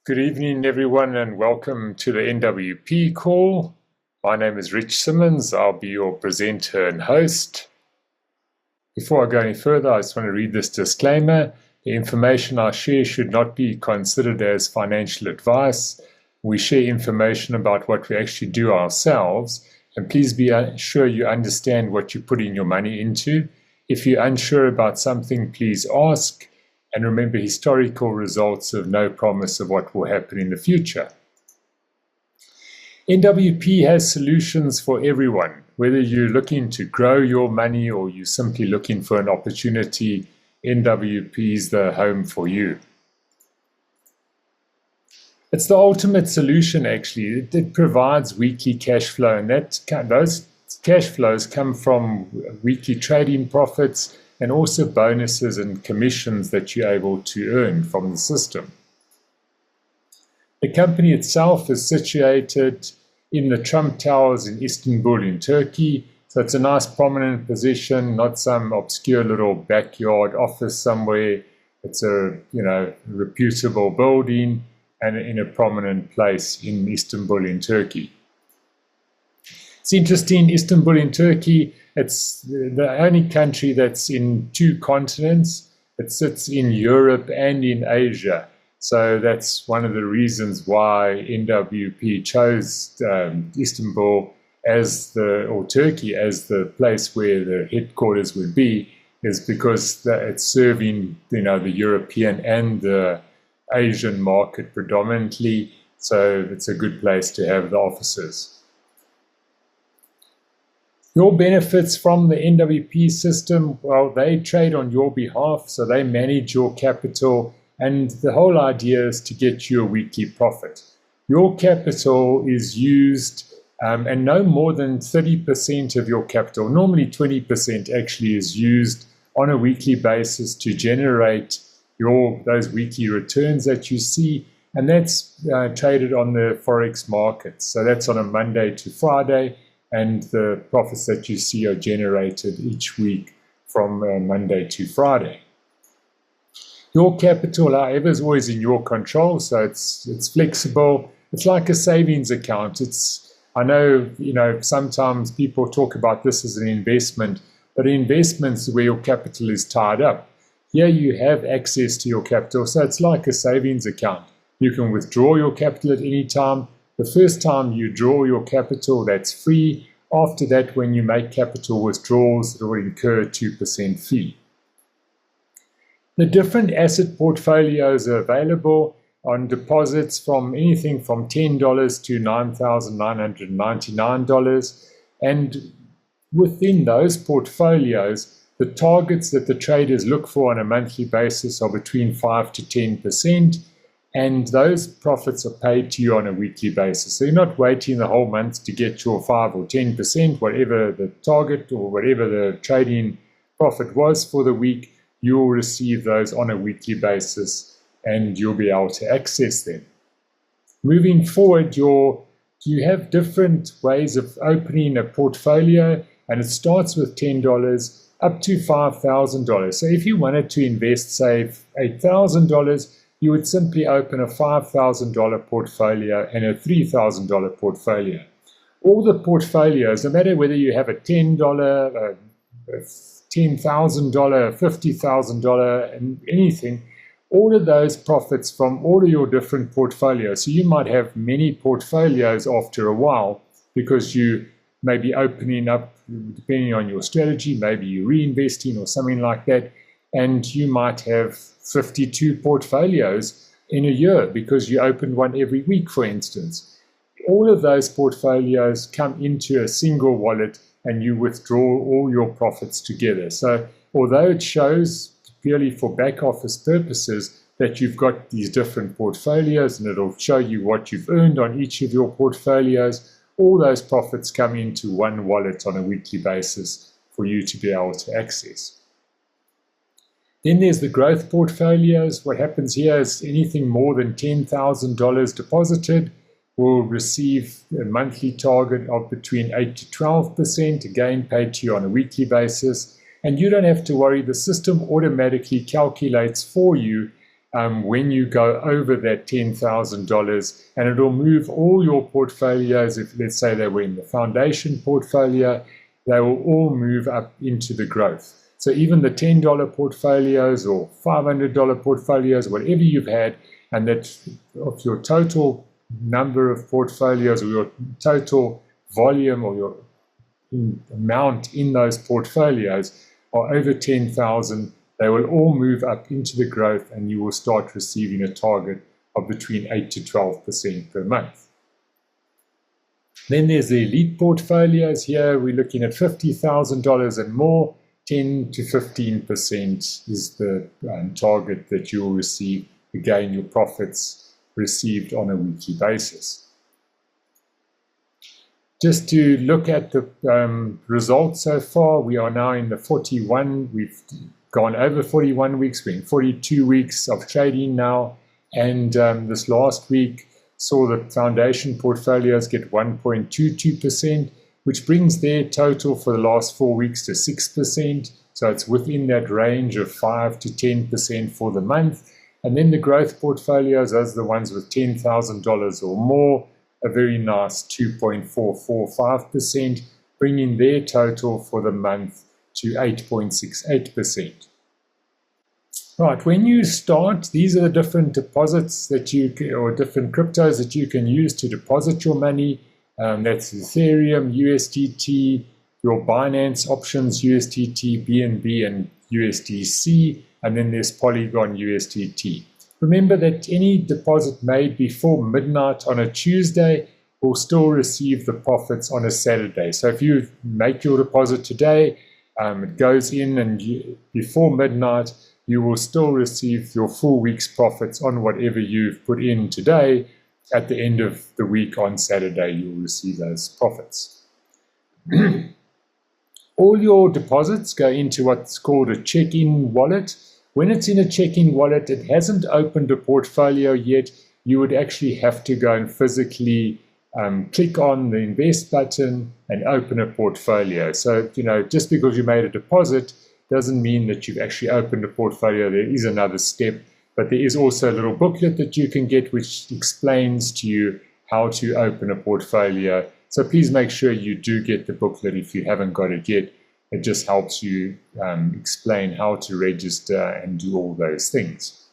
Good evening, everyone, and welcome to the NWP call. My name is Rich Simmonds. I'll be your presenter and host. Before I go any further, I just want to read this disclaimer. The information I share should not be considered as financial advice. We share information about what we actually do ourselves, and please be sure you understand what you're putting your money into. If you're unsure about something, please ask. And remember, historical results have no promise of what will happen in the future. NWP has solutions for everyone. Whether you're looking to grow your money or you're simply looking for an opportunity, NWP is the home for you. It's the ultimate solution, actually. It provides weekly cash flow, and those cash flows come from weekly trading profits and also bonuses and commissions that you're able to earn from the system. The company itself is situated in the Trump Towers in Istanbul in Turkey, so it's a nice prominent position, not some obscure little backyard office somewhere. It's a reputable building and in a prominent place in Istanbul in Turkey. It's interesting, Istanbul in Turkey, it's the only country that's in two continents. It sits in Europe and in Asia. So that's one of the reasons why NWP chose Istanbul or Turkey as the place where the headquarters would be, is because it's serving the European and the Asian market predominantly. So it's a good place to have the offices. Your benefits from the NWP system, well, they trade on your behalf, so they manage your capital, and the whole idea is to get you a weekly profit. Your capital is used, and no more than 30% of your capital, normally 20% actually, is used on a weekly basis to generate those weekly returns that you see, and that's traded on the Forex markets. So that's on a Monday to Friday, and the profits that you see are generated each week from Monday to Friday. Your capital, however, is always in your control, so it's flexible. It's like a savings account. I know sometimes people talk about this as an investment, but investments where your capital is tied up. Here you have access to your capital, so it's like a savings account. You can withdraw your capital at any time. The first time you draw your capital, that's free. After that, when you make capital withdrawals, it will incur a 2% fee. The different asset portfolios are available on deposits from anything from $10 to $9,999. And within those portfolios, the targets that the traders look for on a monthly basis are between 5 to 10%. And those profits are paid to you on a weekly basis. So you're not waiting the whole month to get your 5 or 10%, whatever the target or whatever the trading profit was for the week, you'll receive those on a weekly basis and you'll be able to access them. Moving forward, you have different ways of opening a portfolio, and it starts with $10 up to $5,000. So if you wanted to invest, say, $8,000, you would simply open a $5,000 portfolio and a $3,000 portfolio. All the portfolios, no matter whether you have a $10, a $10,000, a $50,000, and anything, all of those profits from all of your different portfolios. So you might have many portfolios after a while because you may be opening up, depending on your strategy, maybe you're reinvesting or something like that, and you might have 52 portfolios in a year because you open one every week, for instance. All of those portfolios come into a single wallet and you withdraw all your profits together. So although it shows purely for back office purposes that you've got these different portfolios and it'll show you what you've earned on each of your portfolios, all those profits come into one wallet on a weekly basis for you to be able to access. Then there's the growth portfolios. What happens here is anything more than $10,000 deposited will receive a monthly target of between 8 to 12%, again paid to you on a weekly basis. And you don't have to worry, the system automatically calculates for you when you go over that $10,000, and it'll move all your portfolios. If let's say they were in the foundation portfolio, they will all move up into the growth. So even the $10 portfolios or $500 portfolios, whatever you've had, and that of your total number of portfolios or your total volume or your amount in those portfolios are over 10,000, they will all move up into the growth, and you will start receiving a target of between 8 to 12% per month. Then there's the elite portfolios. Here we're looking at $50,000 and more. 10 to 15% is the target that you will receive. Again, your profits received on a weekly basis. Just to look at the results so far, we are now in the 41. We've gone over 41 weeks. We're in 42 weeks of trading now. And this last week saw the foundation portfolios get 1.22%, which brings their total for the last 4 weeks to 6%. So it's within that range of 5 to 10% for the month. And then the growth portfolios, those are the ones with $10,000 or more, a very nice 2.445%, bringing their total for the month to 8.68%. Right, when you start, these are the different deposits that you can, or different cryptos that you can use to deposit your money. That's Ethereum, USDT, your Binance options, USDT, BNB, and USDC, and then there's Polygon USDT. Remember that any deposit made before midnight on a Tuesday will still receive the profits on a Saturday. So if you make your deposit today, it goes in, and before midnight, you will still receive your full week's profits on whatever you've put in today. At the end of the week on Saturday, you'll receive those profits. All your deposits go into what's called a check-in wallet. When it's in a check-in wallet, it hasn't opened a portfolio yet. You would actually have to go and physically click on the invest button and open a portfolio. So, just because you made a deposit doesn't mean that you've actually opened a portfolio. There is another step, but there is also a little booklet that you can get which explains to you how to open a portfolio. So please make sure you do get the booklet if you haven't got it yet. It just helps you explain how to register and do all those things.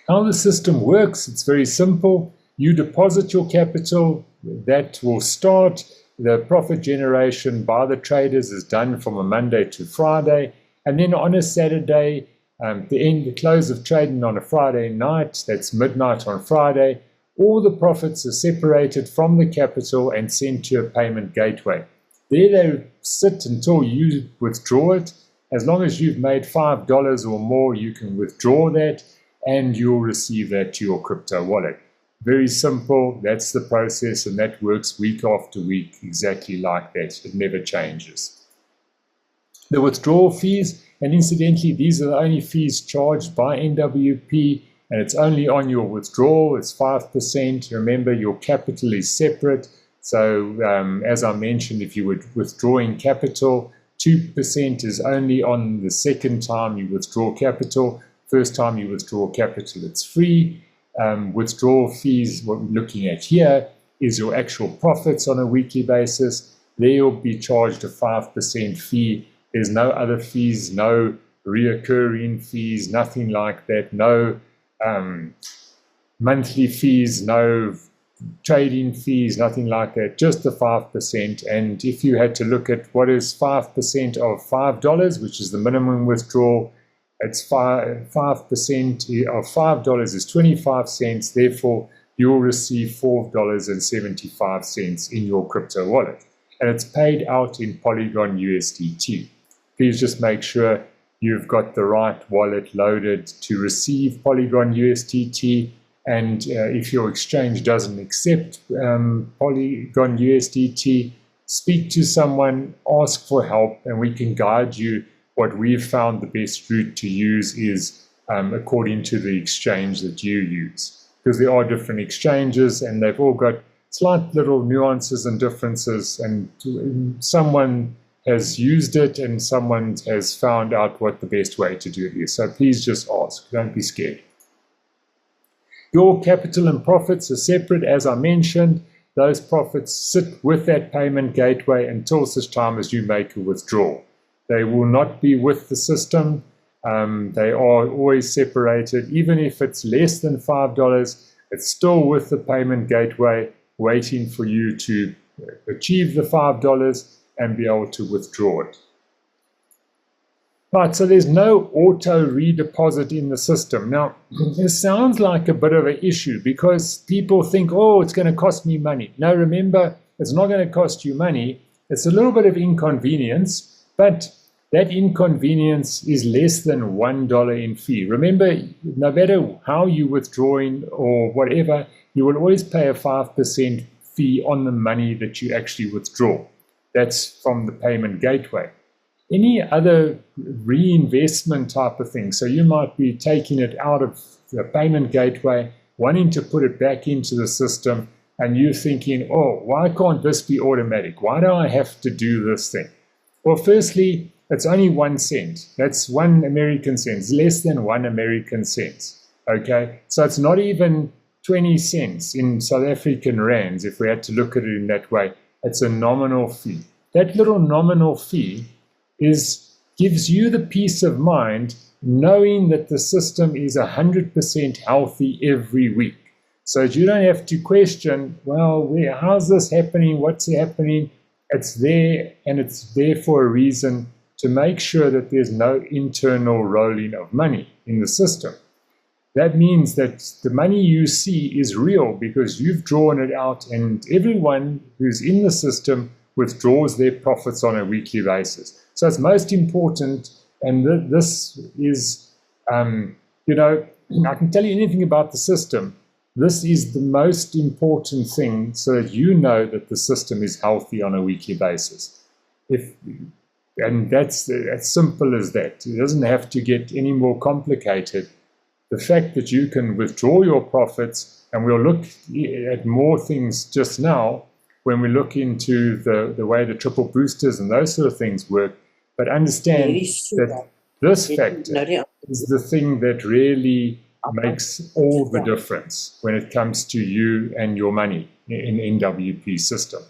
How the system works, it's very simple. You deposit your capital, that will start. The profit generation by the traders is done from a Monday to Friday. And then on a Saturday, the close of trading on a Friday night, that's midnight on Friday, all the profits are separated from the capital and sent to a payment gateway. There they sit until you withdraw it. As long as you've made $5 or more, you can withdraw that and you'll receive that to your crypto wallet. Very simple. That's the process, and that works week after week exactly like that. It never changes. The withdrawal fees, and incidentally, these are the only fees charged by NWP, and it's only on your withdrawal. It's 5%. Remember, your capital is separate. So as I mentioned, if you were withdrawing capital, 2% is only on the second time you withdraw capital. First time you withdraw capital, it's free. Withdrawal fees, what we're looking at here, is your actual profits on a weekly basis. There you'll be charged a 5% fee. There's no other fees, no reoccurring fees, nothing like that, no monthly fees, no trading fees, nothing like that, just the 5%. And if you had to look at what is 5% of $5, which is the minimum withdrawal, it's 5% of $5 is 25 cents. Therefore, you'll receive $4.75 in your crypto wallet. And it's paid out in Polygon USDT. Please just make sure you've got the right wallet loaded to receive Polygon USDT. And if your exchange doesn't accept Polygon USDT, speak to someone, ask for help, and we can guide you. What we've found the best route to use is according to the exchange that you use. Because there are different exchanges and they've all got slight little nuances and differences, and someone has used it and someone has found out what the best way to do it is. So please just ask, don't be scared. Your capital and profits are separate, as I mentioned. Those profits sit with that payment gateway until such time as you make a withdrawal. They will not be with the system. They are always separated. Even if it's less than $5, it's still with the payment gateway waiting for you to achieve the $5 and be able to withdraw it. Right, so there's no auto redeposit in the system. Now, this sounds like a bit of an issue because people think, oh, it's going to cost me money. No, remember, it's not going to cost you money. It's a little bit of inconvenience, but that inconvenience is less than $1 in fee. Remember, no matter how you're withdrawing or whatever, you will always pay a 5% fee on the money that you actually withdraw. That's from the payment gateway. Any other reinvestment type of thing, so you might be taking it out of the payment gateway, wanting to put it back into the system, and you're thinking, oh, why can't this be automatic? Why do I have to do this thing? Well, firstly, it's only 1 cent. That's 1 American cent. It's less than 1 American cent. Okay, so it's not even 20 cents in South African rands. If we had to look at it in that way, it's a nominal fee. That little nominal fee gives you the peace of mind knowing that the system is 100% healthy every week. So you don't have to question, well, how's this happening? What's happening? It's there, and it's there for a reason, to make sure that there's no internal rolling of money in the system. That means that the money you see is real because you've drawn it out, and everyone who's in the system withdraws their profits on a weekly basis. So it's most important, and this is, I can tell you anything about the system. This is the most important thing so that you know that the system is healthy on a weekly basis. And that's as simple as that. It doesn't have to get any more complicated. The fact that you can withdraw your profits, and we'll look at more things just now when we look into the way the triple boosters and those sort of things work, but understand that this factor is the thing that really makes all the difference when it comes to you and your money in NWP system.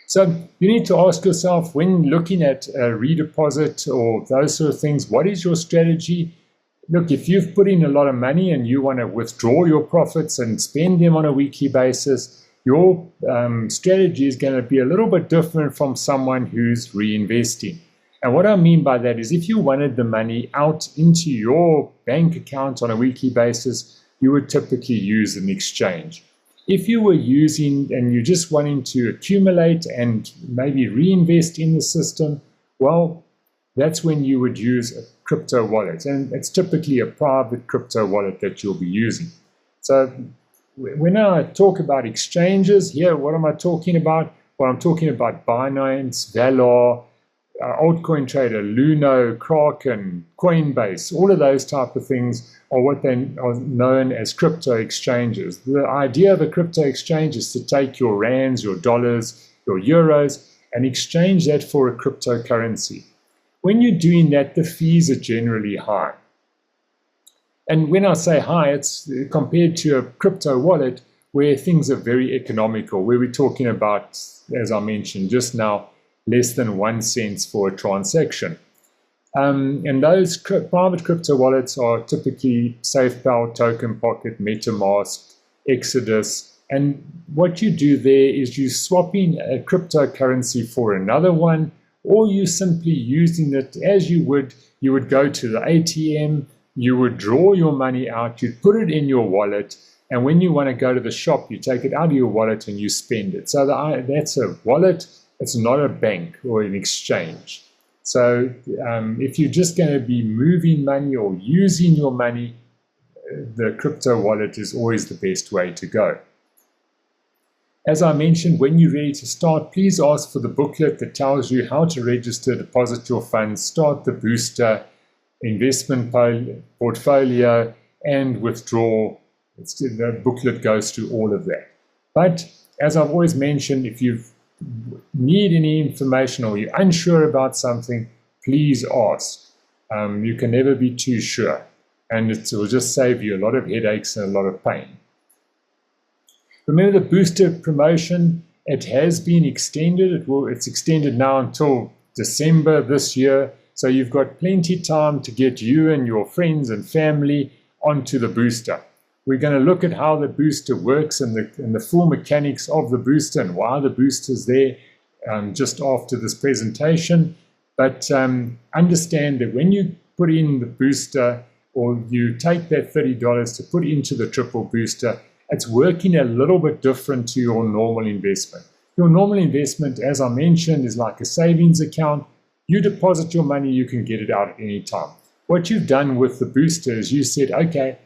So you need to ask yourself, when looking at a redeposit or those sort of things, what is your strategy? Look, if you've put in a lot of money and you want to withdraw your profits and spend them on a weekly basis, your strategy is going to be a little bit different from someone who's reinvesting. And what I mean by that is, if you wanted the money out into your bank account on a weekly basis, you would typically use an exchange. If you were using and you're just wanting to accumulate and maybe reinvest in the system, well, that's when you would use a crypto wallet. And it's typically a private crypto wallet that you'll be using. So when I talk about exchanges here, what am I talking about? Well, I'm talking about Binance, Valor, Altcoin Trader, Luno, Kraken, Coinbase. All of those type of things are what they are known as crypto exchanges. The idea of a crypto exchange is to take your rands, your dollars, your euros, and exchange that for a cryptocurrency. When you're doing that, the fees are generally high. And when I say high, it's compared to a crypto wallet where things are very economical, where we're talking about, as I mentioned just now, less than 1 cent for a transaction. And those private crypto wallets are typically SafePal, Token Pocket, MetaMask, Exodus. And what you do there is you swapping a cryptocurrency for another one, or you simply using it as you would go to the ATM, you would draw your money out, you'd put it in your wallet, and when you want to go to the shop, you take it out of your wallet and you spend it. So that's a wallet, it's not a bank or an exchange. So if you're just going to be moving money or using your money, the crypto wallet is always the best way to go. As I mentioned, when you're ready to start, please ask for the booklet that tells you how to register, deposit your funds, start the booster, investment portfolio, and withdraw. The booklet goes through all of that. But as I've always mentioned, if you've need any information or you're unsure about something, please ask. You can never be too sure, and it will just save you a lot of headaches and a lot of pain. Remember the booster promotion, it has been extended. It's extended now until December this year, so you've got plenty of time to get you and your friends and family onto the booster. We're going to look at how the booster works and the full mechanics of the booster and why the booster's there just after this presentation. But understand that when you put in the booster, or you take that $30 to put into the triple booster, it's working a little bit different to your normal investment. Your normal investment, as I mentioned, is like a savings account. You deposit your money, you can get it out at any time. What you've done with the booster is you said, okay,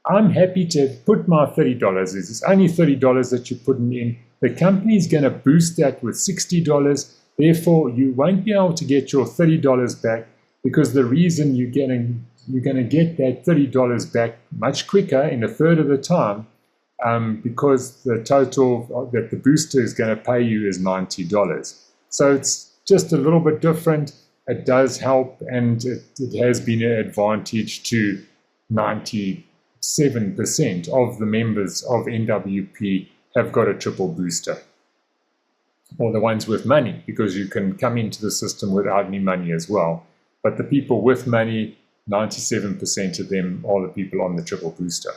I'm happy to put my $30. It's only $30 that you're putting in. The company's going to boost that with $60. Therefore, you won't be able to get your $30 back, because the reason you're going to get that $30 back much quicker in a third of the time, because the total that the booster is going to pay you is $90. So it's just a little bit different. It does help, and it has been an advantage to 97% of the members of NWP have got a triple booster, or the ones with money, because you can come into the system without any money as well. But the people with money, 97% of them are the people on the triple booster.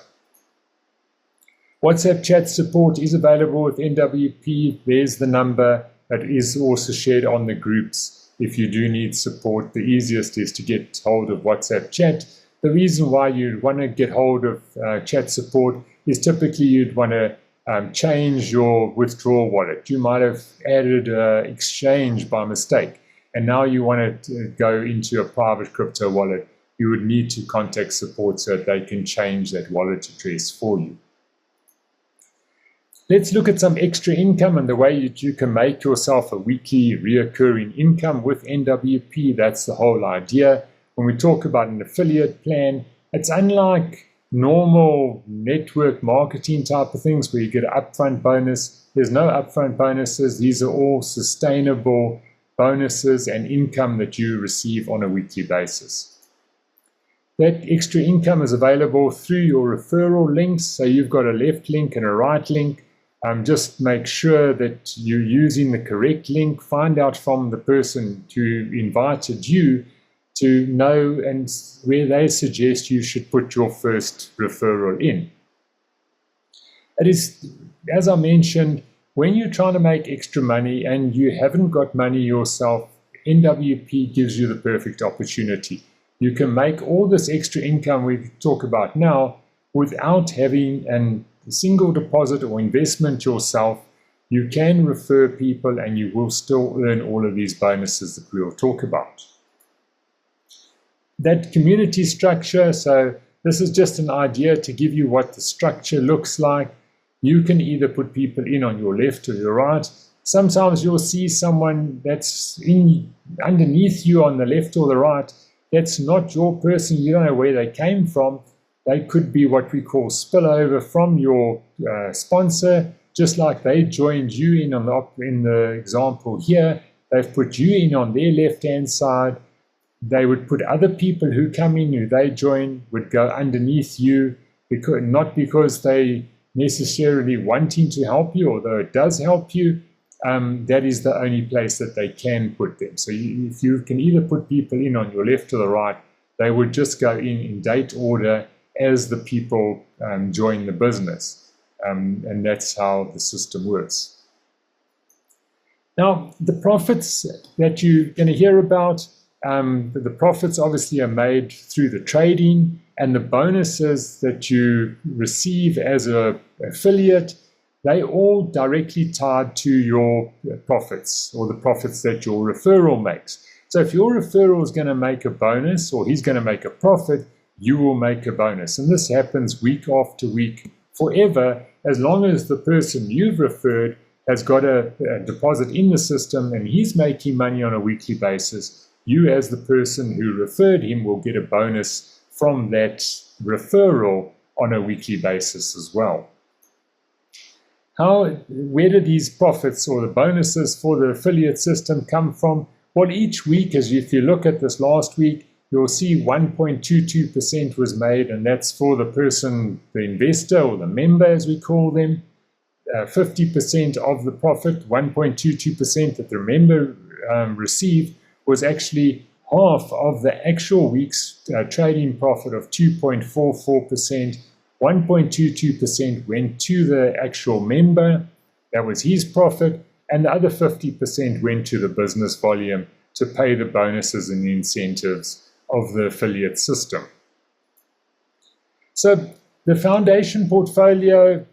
WhatsApp chat support is available with NWP. There's the number that is also shared on the groups. If you do need support, the easiest is to get hold of WhatsApp chat. The reason why you'd want to get hold of chat support is typically you'd want to change your withdrawal wallet. You might have added exchange by mistake, and now you want to go into a private crypto wallet. You would need to contact support so that they can change that wallet address for you. Let's look at some extra income and the way that you can make yourself a weekly reoccurring income with NWP. That's the whole idea. When we talk about an affiliate plan, it's unlike normal network marketing type of things where you get an upfront bonus. There's no upfront bonuses. These are all sustainable bonuses and income that you receive on a weekly basis. That extra income is available through your referral links. So you've got a left link and a right link. Just make sure that you're using the correct link. Find out from the person who invited you to know and where they suggest you should put your first referral in. It is, as I mentioned, when you're trying to make extra money and you haven't got money yourself, NWP gives you the perfect opportunity. You can make all this extra income we talk about now without having a single deposit or investment yourself. You can refer people and you will still earn all of these bonuses that we'll talk about. That community structure, so this is just an idea to give you what the structure looks like. You can either put people in on your left or your right. Sometimes you'll see someone that's underneath you on the left or the right. That's not your person. You don't know where they came from. They could be what we call spillover from your sponsor, just like they joined you in in the example here. They've put you in on their left-hand side. They would put other people who come in, who they join, would go underneath you, not because they necessarily wanting to help you, although it does help you. That is the only place that they can put them. So if you can either put people in on your left or the right, they would just go in date order as the people join the business. And that's how the system works. Now, the profits that you're going to hear about, the profits obviously are made through the trading, and the bonuses that you receive as an affiliate, they all directly tied to your profits, or the profits that your referral makes. So if your referral is going to make a bonus, or he's going to make a profit, you will make a bonus. And this happens week after week, forever, as long as the person you've referred has got a deposit in the system and he's making money on a weekly basis. You, as the person who referred him, will get a bonus from that referral on a weekly basis as well. Where do these profits or the bonuses for the affiliate system come from? Well, each week, if you look at this last week, you'll see 1.22% was made, and that's for the person, the investor or the member as we call them. 50% of the profit, 1.22% that the member received, was actually half of the actual week's trading profit of 2.44%. 1.22% went to the actual member, that was his profit, and the other 50% went to the business volume to pay the bonuses and the incentives of the affiliate system. So the foundation portfolio,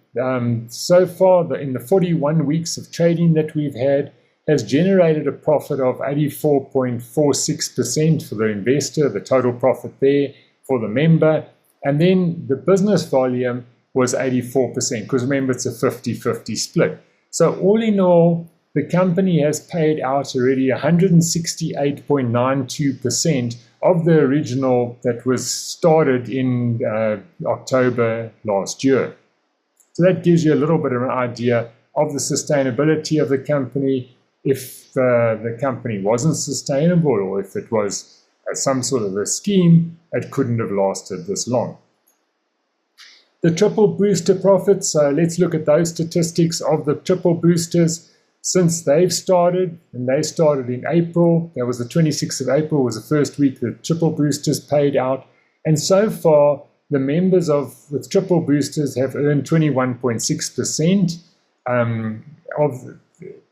so far in the 41 weeks of trading that we've had, has generated a profit of 84.46% for the investor, the total profit there for the member. And then the business volume was 84%, because remember, it's a 50-50 split. So all in all, the company has paid out already 168.92% of the original that was started in October last year. So that gives you a little bit of an idea of the sustainability of the company. If the company wasn't sustainable, or if it was some sort of a scheme, it couldn't have lasted this long. The triple booster profits, so let's look at those statistics of the triple boosters since they've started, and they started in April. That was the 26th of April was the first week that triple boosters paid out, and so far the members with triple boosters have earned 21.6%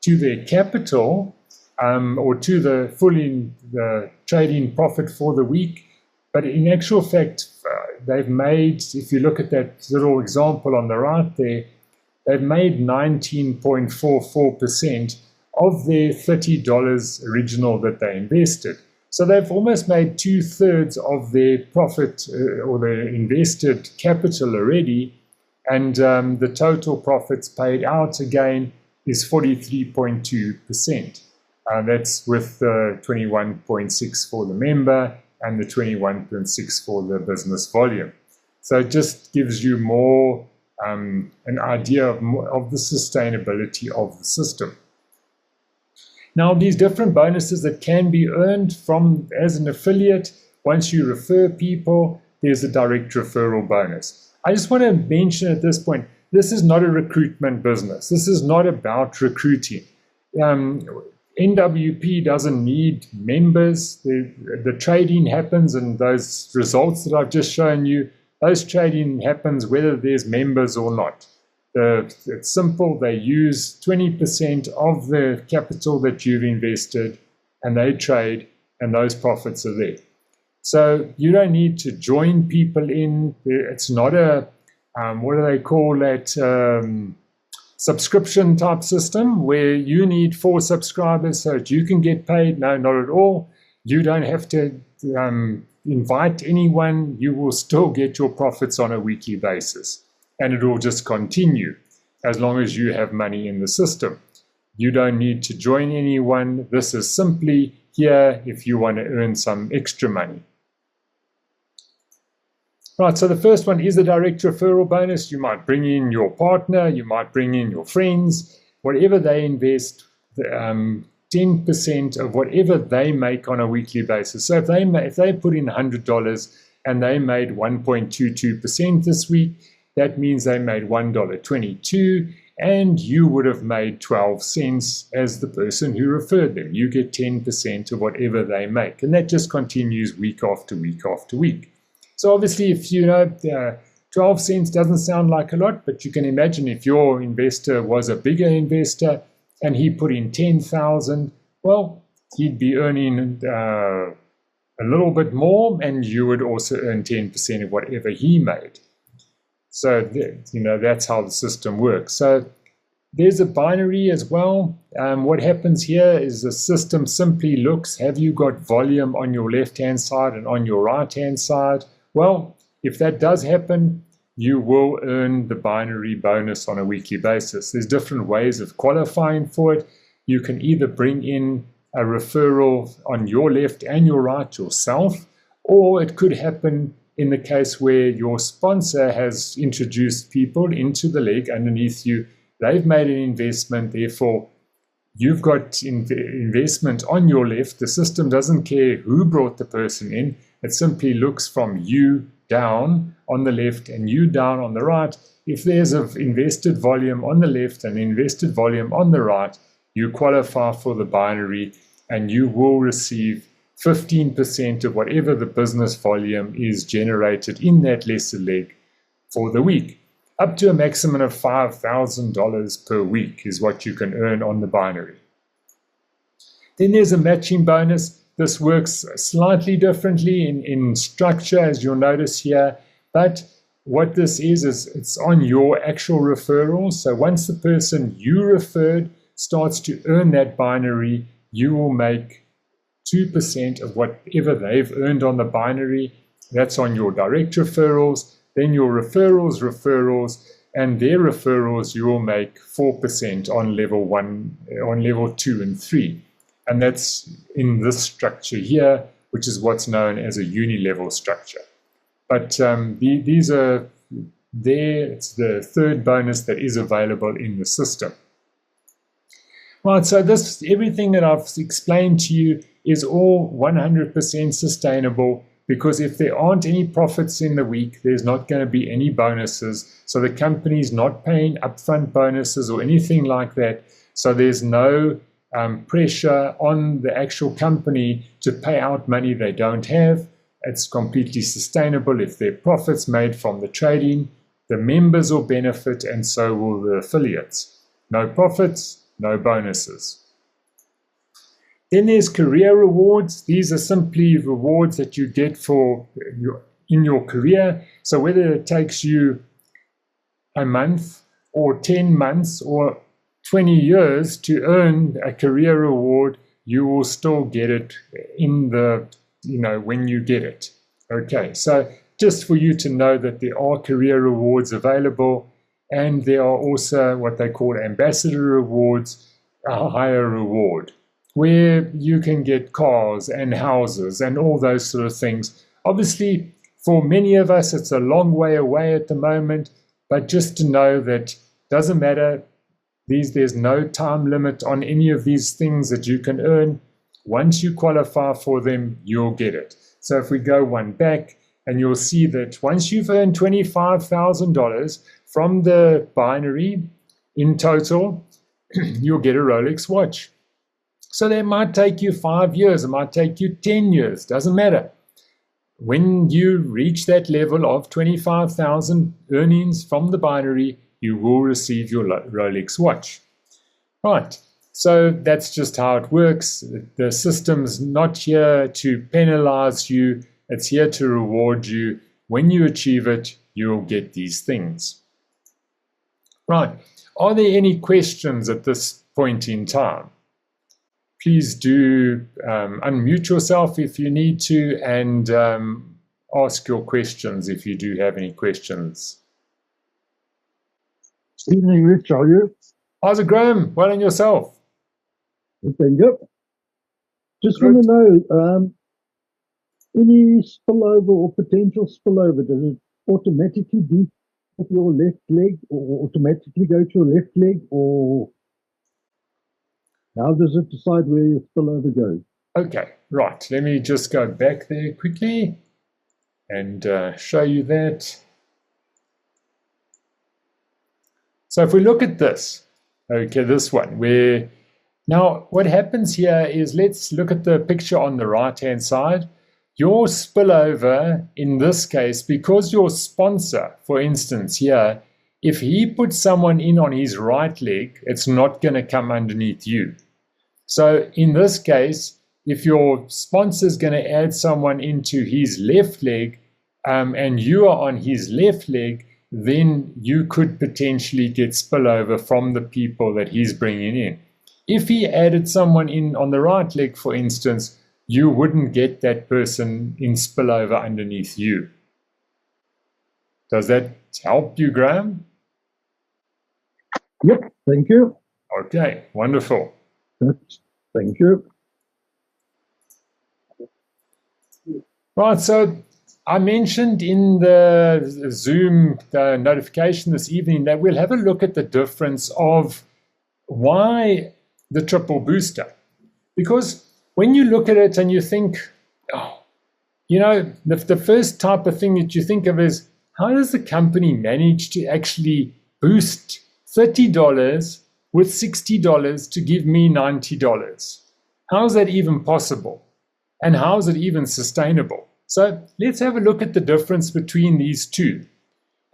to their capital, or to the the trading profit for the week. But in actual fact, they've made, if you look at that little example on the right there, they've made 19.44% of their $30 original that they invested. So they've almost made 2/3 of their profit or their invested capital already, and the total profits paid out again is 43.2%. That's with the 21.6 for the member and the 21.6 for the business volume. So it just gives you more an idea of the sustainability of the system. Now, these different bonuses that can be earned from as an affiliate, once you refer people, there's a direct referral bonus. I just want to mention at this point, this is not a recruitment business. This is not about recruiting. NWP doesn't need members. The trading happens, and those results that I've just shown you, those trading happens whether there's members or not. It's simple. They use 20% of the capital that you've invested, and they trade, and those profits are there. So you don't need to join people in. It's not a, what do they call that, subscription type system where you need 4 subscribers so that you can get paid. No, not at all. You don't have to invite anyone. You will still get your profits on a weekly basis, and it will just continue as long as you have money in the system. You don't need to join anyone. This is simply here if you want to earn some extra money. Right, so the first one is a direct referral bonus. You might bring in your partner, you might bring in your friends, whatever they invest, 10% of whatever they make on a weekly basis. So if they put in $100 and they made 1.22% this week, that means they made $1.22, and you would have made 12 cents as the person who referred them. You get 10% of whatever they make, and that just continues week after week after week. So obviously, if 12 cents doesn't sound like a lot, but you can imagine if your investor was a bigger investor and he put in 10,000, well, he'd be earning a little bit more, and you would also earn 10% of whatever he made. So, that's how the system works. So there's a binary as well. What happens here is the system simply looks, have you got volume on your left-hand side and on your right-hand side? Well, if that does happen, you will earn the binary bonus on a weekly basis. There's different ways of qualifying for it. You can either bring in a referral on your left and your right yourself, or it could happen in the case where your sponsor has introduced people into the leg underneath you they've made an investment, therefore you've got investment on your left. The system doesn't care who brought the person in. It simply looks from you down on the left and you down on the right. If there's an invested volume on the left and invested volume on the right, you qualify for the binary and you will receive 15% of whatever the business volume is generated in that lesser leg for the week. Up to a maximum of $5,000 per week is what you can earn on the binary. Then there's a matching bonus. This works slightly differently in structure, as you'll notice here, but what this is it's on your actual referrals. So once the person you referred starts to earn that binary, you will make 2% of whatever they've earned on the binary. That's on your direct referrals. Then your referrals, and their referrals, you will make 4% on level 1, on level 2 and 3. And that's in this structure here, which is what's known as a uni-level structure. But these are there. It's the third bonus that is available in the system. Right, so everything that I've explained to you is all 100% sustainable, because if there aren't any profits in the week, there's not going to be any bonuses. So the company's not paying upfront bonuses or anything like that. So there's no pressure on the actual company to pay out money they don't have. It's completely sustainable. If there are profits made from the trading, the members will benefit and so will the affiliates. No profits, no bonuses. Then there's career rewards. These are simply rewards that you get for in your career. So whether it takes you a month or 10 months or 20 years to earn a career reward, you will still get it in the, when you get it. Okay, so just for you to know that there are career rewards available, and there are also what they call ambassador rewards, a higher reward, where you can get cars and houses and all those sort of things. Obviously, for many of us, it's a long way away at the moment, but just to know that doesn't matter. There's no time limit on any of these things that you can earn. Once you qualify for them, you'll get it. So if we go one back, and you'll see that once you've earned $25,000 from the binary in total, you'll get a Rolex watch. So that might take you 5 years, it might take you 10 years, doesn't matter. When you reach that level of 25,000 earnings from the binary, you will receive your Rolex watch. Right, so that's just how it works. The system's not here to penalize you, it's here to reward you. When you achieve it, you'll get these things. Right, are there any questions at this point in time? Please do unmute yourself if you need to, and ask your questions if you do have any questions. Evening, Rich, how are you? How's it, Graham? Well, and yourself? Thank you. Just want to know, any spillover or potential spillover, does it automatically deep with your left leg or automatically go to your left leg, or how does it decide where your spillover goes? Okay, right. Let me just go back there quickly and show you that. So if we look at this, okay, this one, where now what happens here is, let's look at the picture on the right-hand side. Your spillover in this case, because your sponsor, for instance here, if he puts someone in on his right leg, it's not going to come underneath you. So in this case, if your sponsor is going to add someone into his left leg and you are on his left leg, then you could potentially get spillover from the people that he's bringing in. If he added someone in on the right leg, for instance, you wouldn't get that person in spillover underneath you. Does that help you, Graham? Yep, thank you. Okay, wonderful. Thank you. Right, so I mentioned in the Zoom notification this evening that we'll have a look at the difference of why the triple booster. Because when you look at it and you think, oh, you know, the first type of thing that you think of is, how does the company manage to actually boost $30 with $60 to give me $90? How is that even possible? And how is it even sustainable? So let's have a look at the difference between these two.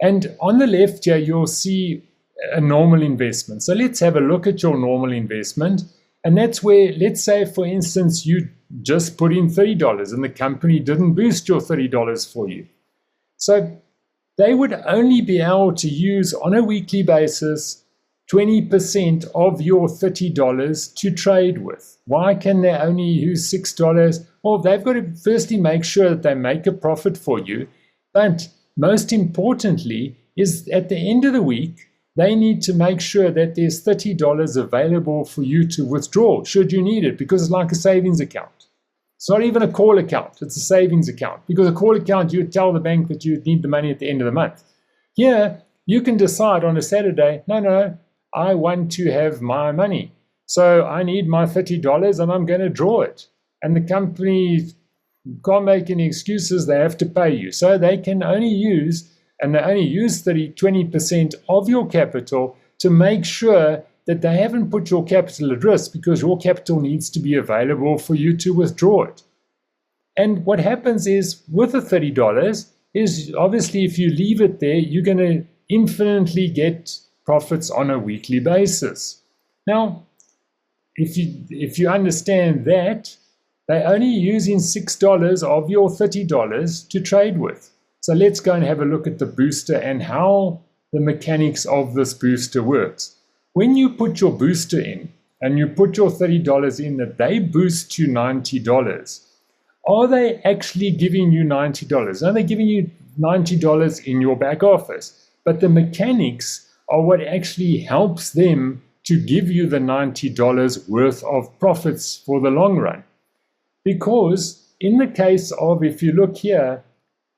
And on the left here, you'll see a normal investment. So let's have a look at your normal investment. And that's where, let's say, for instance, you just put in $30 and the company didn't boost your $30 for you. So they would only be able to use on a weekly basis 20% of your $30 to trade with. Why can they only use $6? Well, they've got to firstly make sure that they make a profit for you. But most importantly is at the end of the week, they need to make sure that there's $30 available for you to withdraw should you need it, because it's like a savings account. It's not even a call account, it's a savings account. Because a call account, you tell the bank that you need the money at the end of the month. Here, you can decide on a Saturday, no, I want to have my money. So I need my $30 and I'm going to draw it. And the company can't make any excuses, they have to pay you. So they can only use, and they only use 20% of your capital to make sure that they haven't put your capital at risk, because your capital needs to be available for you to withdraw it. And what happens is with the $30 is obviously if you leave it there, you're going to infinitely get profits on a weekly basis. Now, if you understand that, they're only using $6 of your $30 to trade with. So let's go and have a look at the booster and how the mechanics of this booster works. When you put your booster in and you put your $30 in, that they boost to $90, are they actually giving you $90? Are they giving you $90 in your back office? But the mechanics are what actually helps them to give you the $90 worth of profits for the long run. Because in the case of, if you look here,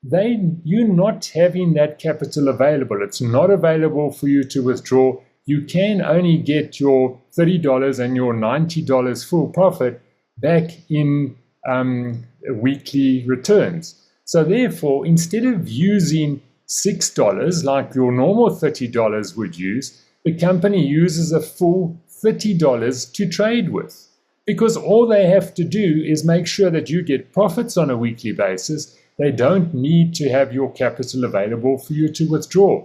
you're not having that capital available. It's not available for you to withdraw. You can only get your $30 and your $90 full profit back in weekly returns. So therefore, instead of using $6 like your normal $30 would use, the company uses a full $30 to trade with. Because all they have to do is make sure that you get profits on a weekly basis. They don't need to have your capital available for you to withdraw.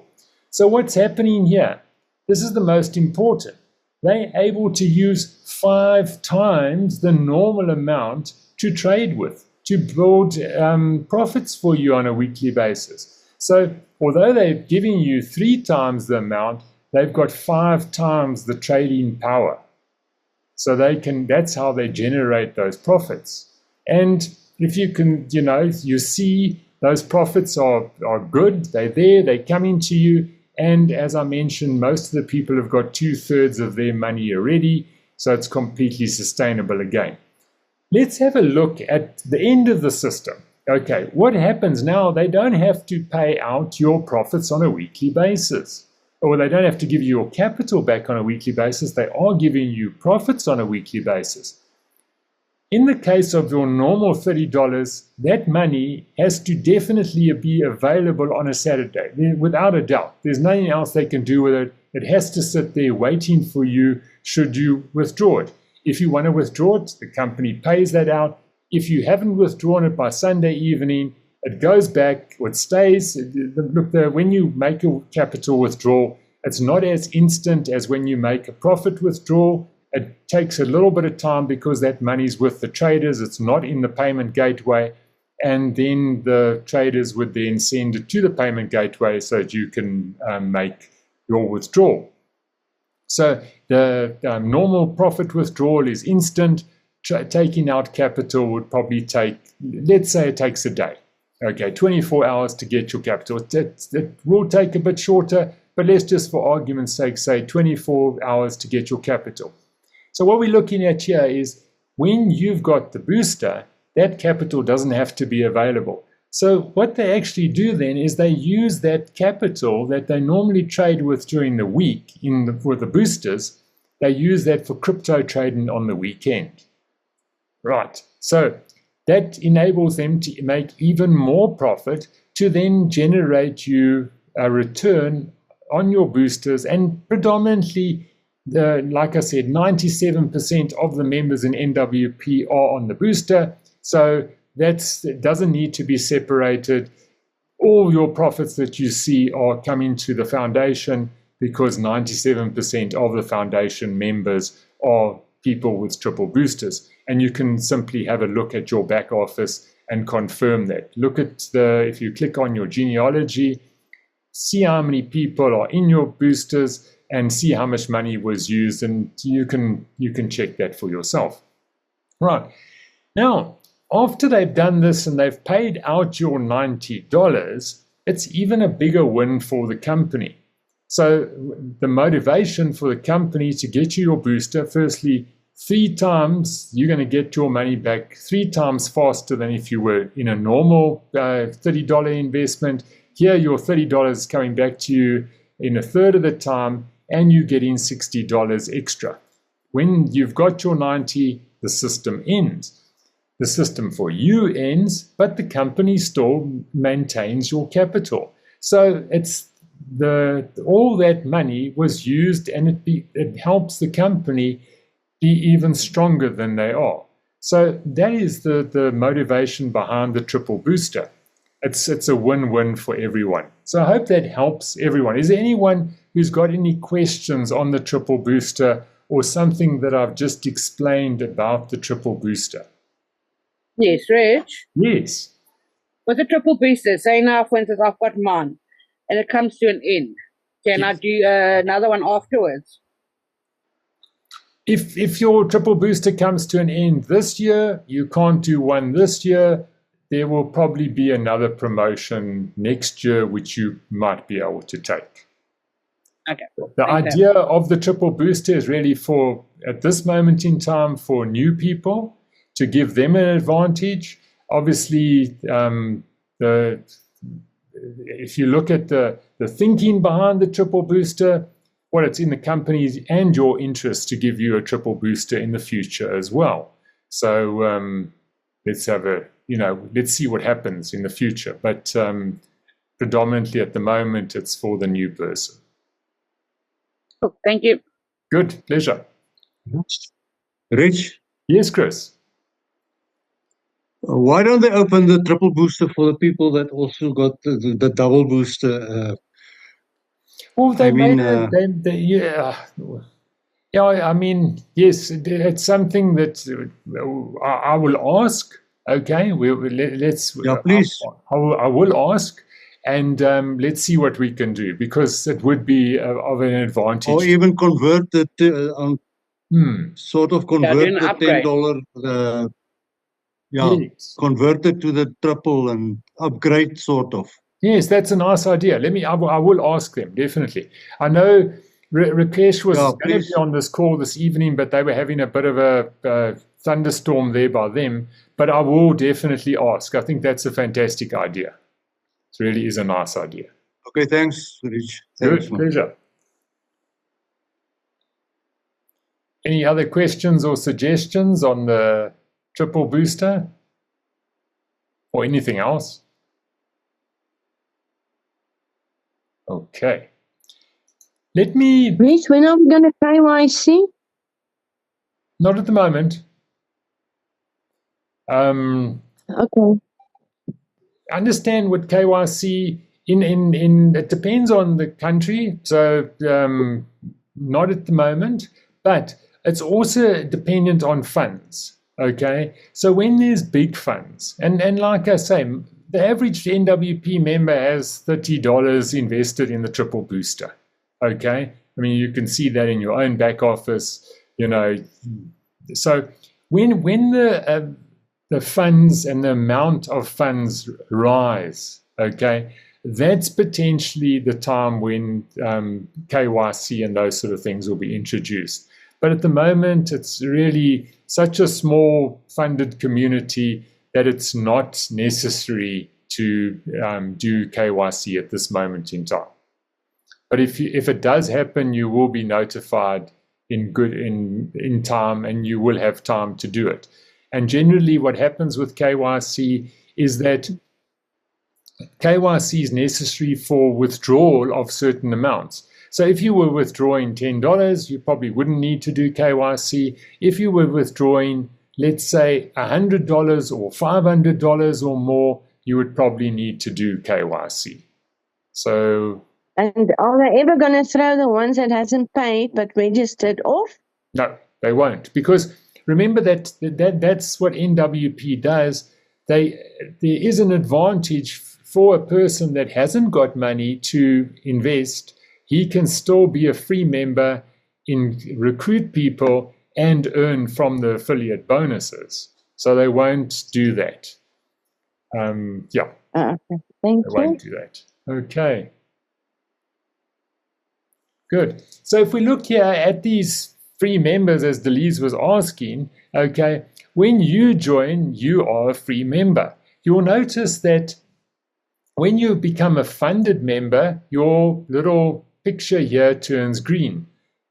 So what's happening here? This is the most important. They're able to use 5 times the normal amount to trade with, to build profits for you on a weekly basis. So although they're giving you 3 times the amount, they've got 5 times the trading power. So that's how they generate those profits. And if you can, you see those profits are good, they're there, they come into you. And as I mentioned, most of the people have got 2/3 of their money already. So it's completely sustainable again. Let's have a look at the end of the system. Okay, what happens now? They don't have to pay out your profits on a weekly basis. Or they don't have to give you your capital back on a weekly basis. They are giving you profits on a weekly basis. In the case of your normal $30, that money has to definitely be available on a Saturday, without a doubt. There's nothing else they can do with it. It has to sit there waiting for you should you withdraw it. If you want to withdraw it, the company pays that out. If you haven't withdrawn it by Sunday evening, it goes back, or it stays. Look, when you make a capital withdrawal, it's not as instant as when you make a profit withdrawal. It takes a little bit of time because that money's with the traders. It's not in the payment gateway. And then the traders would then send it to the payment gateway so that you can make your withdrawal. So the normal profit withdrawal is instant. Taking out capital would probably take, let's say it takes a day. Okay, 24 hours to get your capital. It will take a bit shorter, but let's just for argument's sake say 24 hours to get your capital. So what we're looking at here is when you've got the booster, that capital doesn't have to be available. So what they actually do then is they use that capital that they normally trade with during the week for the boosters, they use that for crypto trading on the weekend. Right. So that enables them to make even more profit to then generate you a return on your boosters, and predominantly, like I said, 97% of the members in NWP are on the booster, so that doesn't need to be separated. All your profits that you see are coming to the foundation because 97% of the foundation members are people with triple boosters, and you can simply have a look at your back office and confirm that. Look at if you click on your genealogy, see how many people are in your boosters and see how much money was used, and you can check that for yourself. Right. Now, after they've done this and they've paid out your $90, it's even a bigger win for the company. So the motivation for the company to get you your booster, firstly, 3 times, you're going to get your money back 3 times faster than if you were in a normal $30 investment. Here, your $30 is coming back to you in a third of the time, and you're getting $60 extra. When you've got your 90, the system ends. The system for you ends, but the company still maintains your capital. So it's all that money was used, and it helps the company be even stronger than they are. So that is the motivation behind the triple booster. It's a win-win for everyone. So I hope that helps everyone. Is there anyone who's got any questions on the triple booster or something that I've just explained about the triple booster? Yes, Rich. Yes. With the triple booster, say now, for instance, I've got mine, and it comes to an end. Can I do another one afterwards? If your triple booster comes to an end this year, you can't do one this year, there will probably be another promotion next year which you might be able to take. Okay. The idea of the triple booster is really for, at this moment in time, for new people, to give them an advantage. Obviously, if you look at the thinking behind the triple booster, well, it's in the company's and your interest to give you a triple booster in the future as well. So let's see what happens in the future. But predominantly at the moment, it's for the new person. Oh, thank you. Good, pleasure. Rich? Yes, Chris. Why don't they open the triple booster for the people that also got the double booster? Well, they yeah, I mean, yes, it's something that I will ask. Okay, let's. Yeah, please. I will ask, and let's see what we can do, because it would be of an advantage. Or even convert it to, sort of convert the $10. Yes. Convert it to the triple and upgrade, sort of. Yes, that's a nice idea. I will ask them, definitely. I know Rakesh was going to be on this call this evening, but they were having a bit of a thunderstorm there by them. But I will definitely ask. I think that's a fantastic idea. It really is a nice idea. Okay, thanks, Rich. Good, pleasure. Any other questions or suggestions on the triple booster or anything else? Okay. Let me... Rich, when are we going to KYC? Not at the moment. Okay. Understand what KYC in it depends on the country, so not at the moment, but it's also dependent on funds. Okay, so when there's big funds, and like I say, the average NWP member has $30 invested in the triple booster. Okay, I mean, you can see that in your own back office, So when the funds and the amount of funds rise, okay, that's potentially the time when KYC and those sort of things will be introduced. But at the moment, it's really such a small funded community that it's not necessary to do KYC at this moment in time. But if it does happen, you will be notified in time, and you will have time to do it. And generally what happens with KYC is that KYC is necessary for withdrawal of certain amounts. So if you were withdrawing $10, you probably wouldn't need to do KYC. If you were withdrawing, let's say, $100 or $500 or more, you would probably need to do KYC. So... And are they ever going to throw the ones that hasn't paid but registered off? No, they won't, because remember that's what NWP does. There is an advantage for a person that hasn't got money to invest. He can still be a free member, recruit people, and earn from the affiliate bonuses. So they won't do that. Yeah. Okay. Thank you. They won't do that. Okay. Good. So if we look here at these free members, as Delise was asking, okay, when you join, you are a free member. You'll notice that when you become a funded member, your little picture here turns green.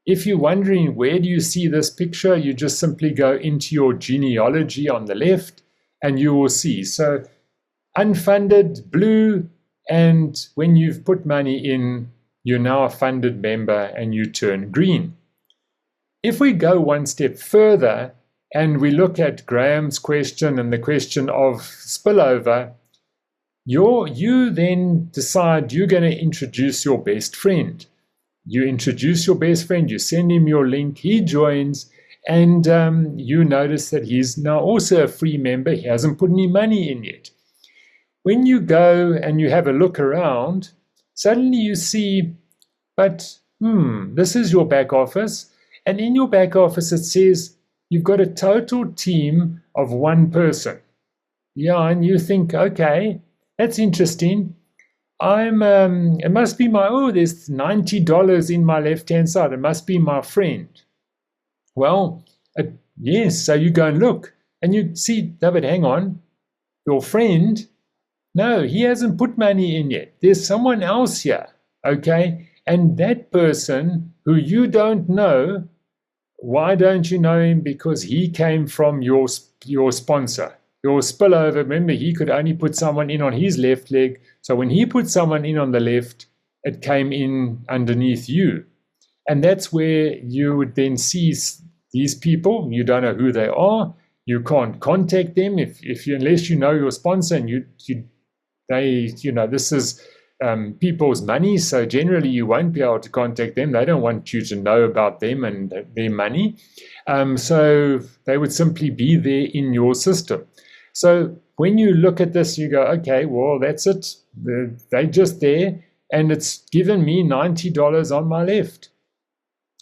If you're wondering where do you see this picture, you just simply go into your genealogy on the left and you will see. So unfunded, blue, and when you've put money in, you're now a funded member and you turn green. If we go one step further and we look at Graham's question and the question of spillover, you then decide you're going to introduce your best friend. You introduce your best friend, you send him your link, he joins, and you notice that he's now also a free member. He hasn't put any money in yet. When you go and you have a look around, suddenly you see, but this is your back office, and in your back office it says you've got a total team of one person. Yeah, and you think, okay, that's interesting. It must be there's $90 in my left-hand side. It must be my friend. Well, yes, so you go and look, and you see, no, but hang on, your friend, no, he hasn't put money in yet. There's someone else here, okay? And that person who you don't know, why don't you know him? Because he came from your sponsor. Your spillover, remember, he could only put someone in on his left leg. So when he put someone in on the left, it came in underneath you. And that's where you would then see these people. You don't know who they are. You can't contact them unless you know your sponsor and this is people's money. So generally you won't be able to contact them. They don't want you to know about them and their money. So they would simply be there in your system. So when you look at this, you go, okay, well, that's it. They're just there, and it's given me $90 on my left.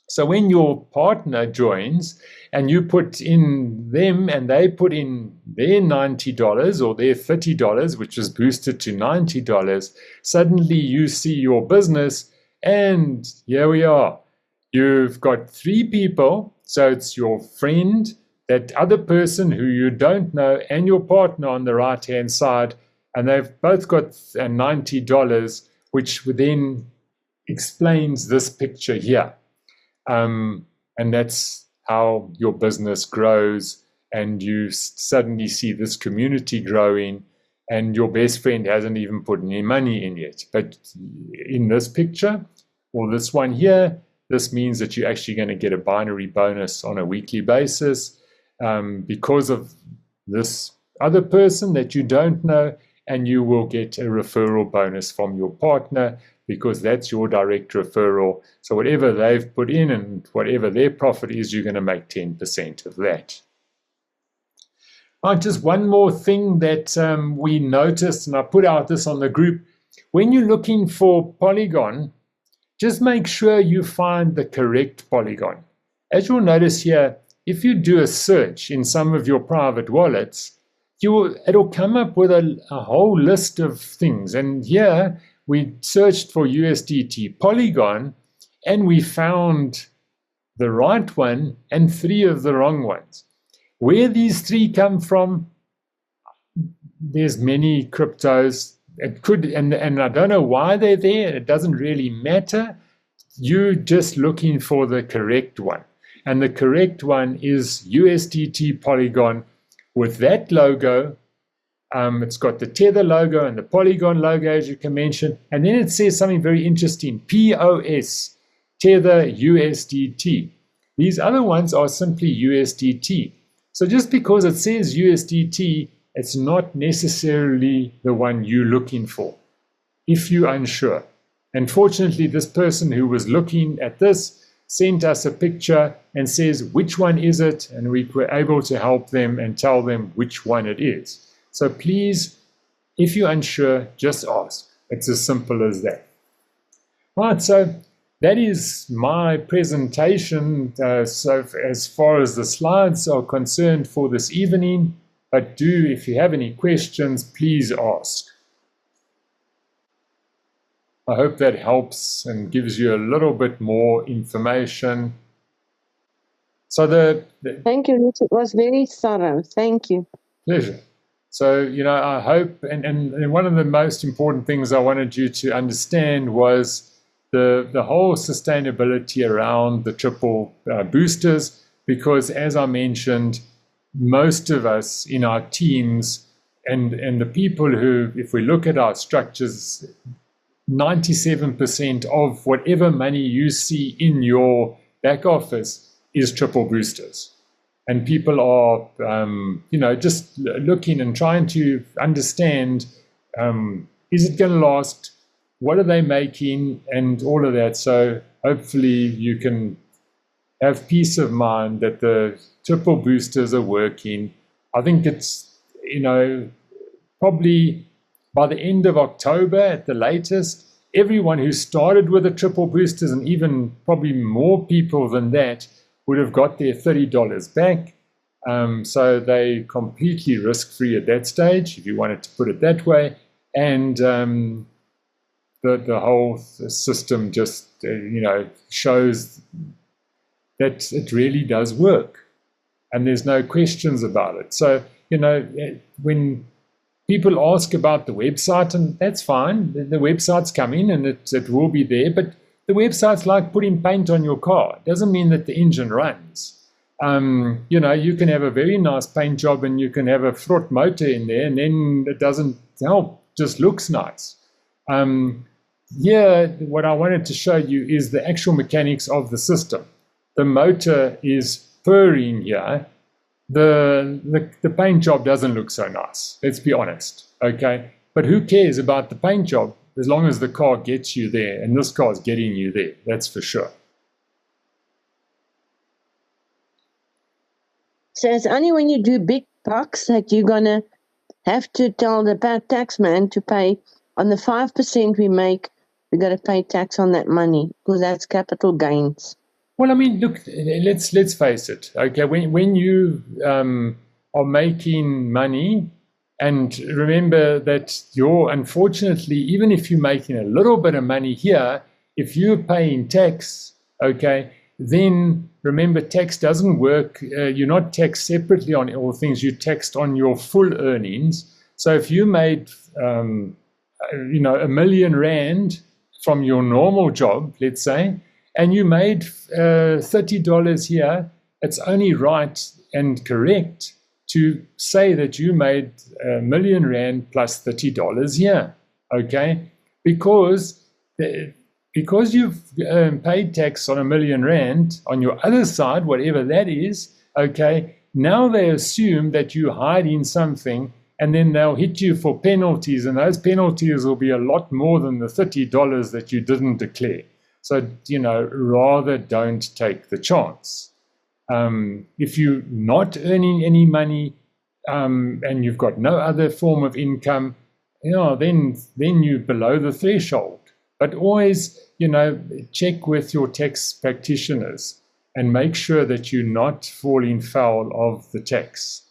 So when your partner joins and you put in them and they put in their $90 or their $30, which is boosted to $90, suddenly you see your business, and here we are. You've got three people, so it's your friend, that other person who you don't know, and your partner on the right-hand side, and they've both got $90, which then explains this picture here. And that's how your business grows, and you suddenly see this community growing, and your best friend hasn't even put any money in yet. But in this picture, or this one here, this means that you're actually going to get a binary bonus on a weekly basis because of this other person that you don't know, and you will get a referral bonus from your partner because that's your direct referral. So whatever they've put in and whatever their profit is, you're going to make 10% of that. Just one more thing that we noticed, and I put out this on the group. When you're looking for polygon, just make sure you find the correct polygon. As you'll notice here, if you do a search in some of your private wallets, it'll come up with a whole list of things. And here we searched for USDT Polygon, and we found the right one and 3 of the wrong ones. Where these 3 come from, there's many cryptos. It could, and I don't know why they're there. It doesn't really matter. You're just looking for the correct one. And the correct one is USDT Polygon with that logo. It's got the Tether logo and the Polygon logo, as you can mention. And then it says something very interesting, POS, Tether USDT. These other ones are simply USDT. So just because it says USDT, it's not necessarily the one you're looking for, if you're unsure. And fortunately, this person who was looking at this sent us a picture and says, which one is it? And we were able to help them and tell them which one it is. So please, if you're unsure, just ask. It's as simple as that. All right, so that is my presentation. So as far as the slides are concerned for this evening, but do, if you have any questions, please ask. I hope that helps and gives you a little bit more information. So Thank you, Rich. It was very thorough. Thank you. Pleasure. So, you know, I hope, and one of the most important things I wanted you to understand was the whole sustainability around the triple boosters, because as I mentioned, most of us in our teams and the people who, if we look at our structures, 97% of whatever money you see in your back office is triple boosters. And people are, you know, just looking and trying to understand, is it going to last? What are they making? And all of that. So hopefully you can have peace of mind that the triple boosters are working. I think it's, you know, probably by the end of October at the latest, everyone who started with the triple boosters, and even probably more people than that, would have got their $30 back. So they completely risk-free at that stage, if you wanted to put it that way. And the whole system just, you know, shows that it really does work. And there's no questions about it. So, you know, when people ask about the website, and that's fine, the website's coming and it will be there, but the website's like putting paint on your car. It doesn't mean that the engine runs. You know, you can have a very nice paint job and you can have a front motor in there, and then it doesn't help, just looks nice. Here, what I wanted to show you is the actual mechanics of the system. The motor is purring here. The paint job doesn't look so nice, let's be honest, okay? But who cares about the paint job as long as the car gets you there, and this car is getting you there, that's for sure. So it's only when you do big bucks that you're going to have to tell the tax man to pay on the 5% we make, we got to pay tax on that money, because that's capital gains. Well, I mean, look, let's face it, okay? When you are making money, and remember that unfortunately, even if you're making a little bit of money here, if you're paying tax, okay, then remember tax doesn't work. You're not taxed separately on all things. You're taxed on your full earnings. So if you made, you know, R1 million from your normal job, let's say, and you made $30 here, it's only right and correct to say that you made R1 million plus $30 here, okay? Because you've paid tax on R1 million on your other side, whatever that is, okay, now they assume that you're hiding something, and then they'll hit you for penalties, and those penalties will be a lot more than the $30 that you didn't declare. So, you know, rather don't take the chance. If you're not earning any money and you've got no other form of income, you know, then you're below the threshold. But always, you know, check with your tax practitioners and make sure that you're not falling foul of the tax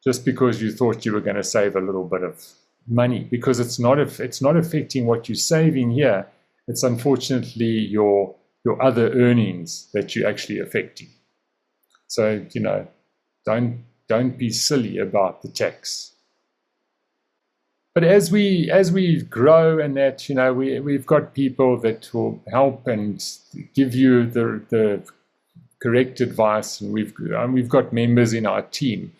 just because you thought you were going to save a little bit of money, because it's not affecting what you're saving here. It's unfortunately your other earnings that you're actually affecting. So, you know, don't be silly about the tax. But as we grow and that, you know, we've got people that will help and give you the correct advice, and we've got members in our team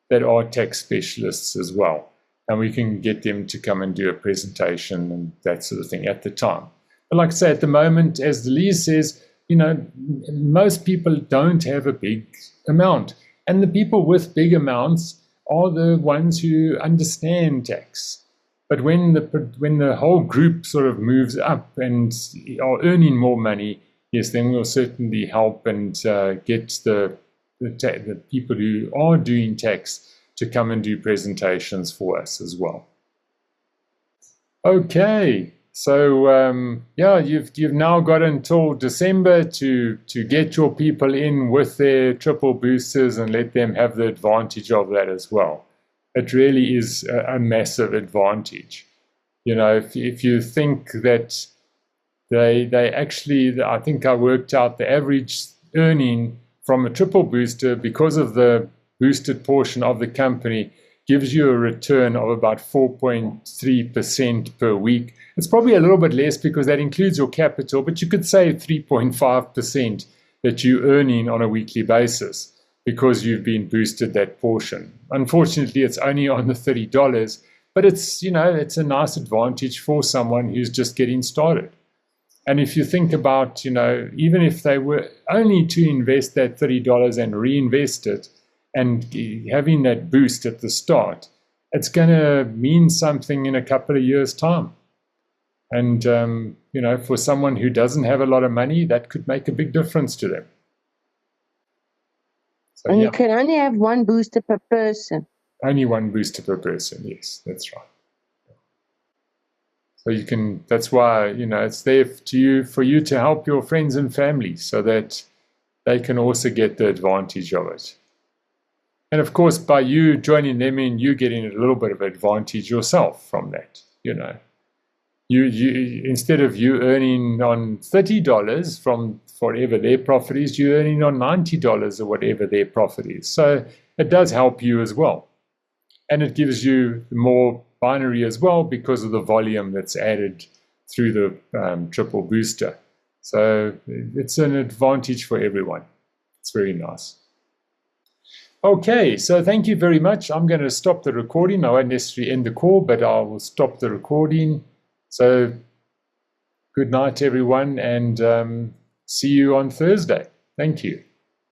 that are tax specialists as well, and we can get them to come and do a presentation and that sort of thing at the time. But like I say, at the moment, as the lease says, you know, most people don't have a big amount, and the people with big amounts are the ones who understand tax. But when the whole group sort of moves up and are earning more money, yes, then we'll certainly help and get the people who are doing tax to come and do presentations for us as well. Okay, so yeah, you've now got until December to get your people in with their triple boosters and let them have the advantage of that as well. It really is a massive advantage. You know, if you think that they actually, I think I worked out the average earning from a triple booster because of the boosted portion of the company gives you a return of about 4.3% per week. It's probably a little bit less because that includes your capital, but you could say 3.5% that you're earning on a weekly basis, because you've been boosted that portion. Unfortunately, it's only on the $30, but it's, you know, it's a nice advantage for someone who's just getting started. And if you think about, you know, even if they were only to invest that $30 and reinvest it and having that boost at the start, it's going to mean something in a couple of years' time. And, you know, for someone who doesn't have a lot of money, that could make a big difference to them. So, and yeah. you can only have one booster per person. Only one booster per person, yes, that's right. So you can, that's why, you know, it's there for you to help your friends and family so that they can also get the advantage of it. And of course, by you joining them in, you're getting a little bit of advantage yourself from that, you know. You instead of you earning on $30 from whatever their profit is, you're earning on $90 or whatever their profit is. So it does help you as well. And it gives you more binary as well because of the volume that's added through the triple booster. So it's an advantage for everyone. It's very nice. Okay, so thank you very much. I'm going to stop the recording. I won't necessarily end the call, but I will stop the recording. So good night, everyone, and see you on Thursday. Thank you.